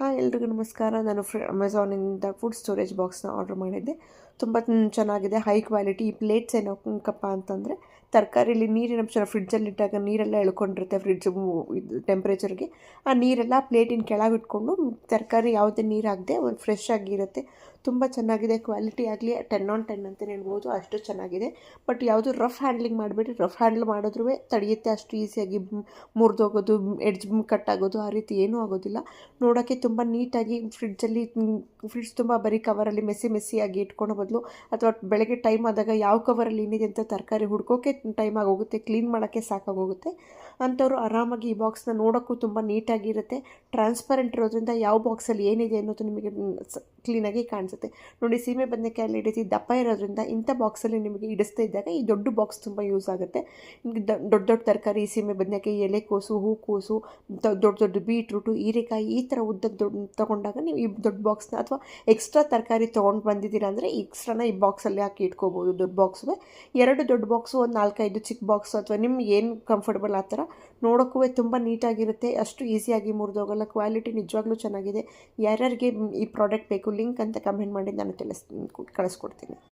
Hi ಎಲ್ರಿಗೂ ನಮಸ್ಕಾರ. ನಾನು ಅಮೆಝಾನಿಂದ ಫುಡ್ ಸ್ಟೋರೇಜ್ ಬಾಕ್ಸ್ನ ಆರ್ಡರ್ ಮಾಡಿದ್ದೆ. ತುಂಬ ಚೆನ್ನಾಗಿದೆ, ಹೈ ಕ್ವಾಲಿಟಿ. ಈ ಪ್ಲೇಟ್ಸ್ ಏನಕ್ಕಪ್ಪ ಅಂತಂದರೆ ತರಕಾರಿಲಿ ನೀರಿನ ಅಂಶ ಫ್ರಿಡ್ಜಲ್ಲಿಟ್ಟಾಗ ನೀರೆಲ್ಲ ಎಳ್ಕೊಂಡಿರುತ್ತೆ ಇದು ಟೆಂಪ್ರೇಚರ್ಗೆ. ಆ ನೀರೆಲ್ಲ ಪ್ಲೇಟಿನ ಕೆಳಗೆ ಇಟ್ಕೊಂಡು ತರಕಾರಿ ಯಾವುದೇ ನೀರು ಹಾಕದೆ ಒಂದು ಫ್ರೆಶ್ ಆಗಿರುತ್ತೆ. ತುಂಬ ಚೆನ್ನಾಗಿದೆ. ಕ್ವಾಲಿಟಿ ಆಗಲಿ 10/10 ಅಂತಲೇ ಹೇಳ್ಬೋದು, ಅಷ್ಟು ಚೆನ್ನಾಗಿದೆ. ಬಟ್ ಯಾವುದು ರಫ್ ಹ್ಯಾಂಡ್ಲಿಂಗ್ ಮಾಡಬೇಡಿ. ರಫ್ ಹ್ಯಾಂಡ್ಲ್ ಮಾಡಿದ್ರೂ ತಡೆಯುತ್ತೆ, ಅಷ್ಟು ಈಸಿಯಾಗಿ ಮುರಿದೋಗೋದು, ಎಡ್ಜ್ ಕಟ್ ಆಗೋದು ಆ ರೀತಿ ಏನೂ ಆಗೋದಿಲ್ಲ. ನೋಡೋಕ್ಕೆ ತುಂಬ ನೀಟಾಗಿ ಫ್ರಿಡ್ಜ್ ತುಂಬ ಬರೀ ಕವರಲ್ಲಿ ಮೆಸ್ಸಿಯಾಗಿ ಇಟ್ಕೊಳೋ ಬದಲು, ಅಥವಾ ಬೆಳಗ್ಗೆ ಟೈಮ್ ಆದಾಗ ಯಾವ ಕವರಲ್ಲಿ ಏನಿದೆ ಅಂತ ತರಕಾರಿ ಹುಡ್ಕೋಕ್ಕೆ ಟೈಮ್ ಆಗೋಗುತ್ತೆ, ಕ್ಲೀನ್ ಮಾಡೋಕ್ಕೆ ಸಾಕಾಗೋಗುತ್ತೆ. ಅಂಥವ್ರು ಆರಾಮಾಗಿ ಈ ಬಾಕ್ಸ್ನ ನೋಡೋಕ್ಕೂ ತುಂಬ ನೀಟಾಗಿರುತ್ತೆ. ಟ್ರಾನ್ಸ್ಪರೆಂಟ್ ಇರೋದ್ರಿಂದ ಯಾವ ಬಾಕ್ಸಲ್ಲಿ ಏನಿದೆ ಅನ್ನೋದು ನಿಮಗೆ ಕ್ಲೀನಾಗಿ ಕಾಣಿಸುತ್ತೆ. ನೋಡಿ, ಸೀಮೆ ಬದನೆಕಾಯಲ್ಲಿ ಈ ರೀತಿ ದಪ್ಪ ಇರೋದ್ರಿಂದ ಇಂಥ ಬಾಕ್ಸಲ್ಲಿ ನಿಮಗೆ ಇಡಿಸ್ತಾ ಇದ್ದಾಗ ಈ ದೊಡ್ಡ ಬಾಕ್ಸ್ ತುಂಬ ಯೂಸ್ ಆಗುತ್ತೆ. ದೊಡ್ಡ ತರಕಾರಿ, ಸೀಮೆ ಬದನೆಕಾಯಿ, ಎಲೆಕೋಸು, ಹೂಕೋಸು, ದೊಡ್ಡ ಬೀಟ್ರೂಟು, ಹೀರೆಕಾಯಿ, ಈ ಥರ ಉದ್ದದ ತೊಗೊಂಡಾಗ ನೀವು ಈ ದೊಡ್ಡ ಬಾಕ್ಸ್ನ, ಅಥವಾ ಎಕ್ಸ್ಟ್ರಾ ತರಕಾರಿ ತೊಗೊಂಡು ಬಂದಿದ್ದೀರಾ ಅಂದರೆ ಎಕ್ಸ್ಟ್ರಾನ ಈ ಬಾಕ್ಸಲ್ಲಿ ಹಾಕಿ ಇಟ್ಕೋಬೋದು. ದೊಡ್ಡ ಬಾಕ್ಸುವೆ 2 ದೊಡ್ಡ ಬಾಕ್ಸು, ಒಂದು 4-5 ಚಿಕ್ಕ ಬಾಕ್ಸು, ಅಥವಾ ನಿಮ್ಗೆ ಏನು ಕಂಫರ್ಟಬಲ್ ಆ ಥರ. ನೋಡೋಕ್ಕೂ ತುಂಬ ನೀಟಾಗಿರುತ್ತೆ, ಅಷ್ಟು ಈಸಿಯಾಗಿ ಮುರಿದೋಗಲ್ಲ. ಕ್ವಾಲಿಟಿ ನಿಜವಾಗ್ಲೂ ಚೆನ್ನಾಗಿದೆ. ಯಾರ್ಯಾರಿಗೆ ಈ ಪ್ರಾಡಕ್ಟ್ ಬೇಕು ಲಿಂಕ್ ಅಂತ ಕಮೆಂಟ್ ಮಾಡಿ ನಾನು ಕಳಿಸ್ಕೊಡ್ತೀನಿ.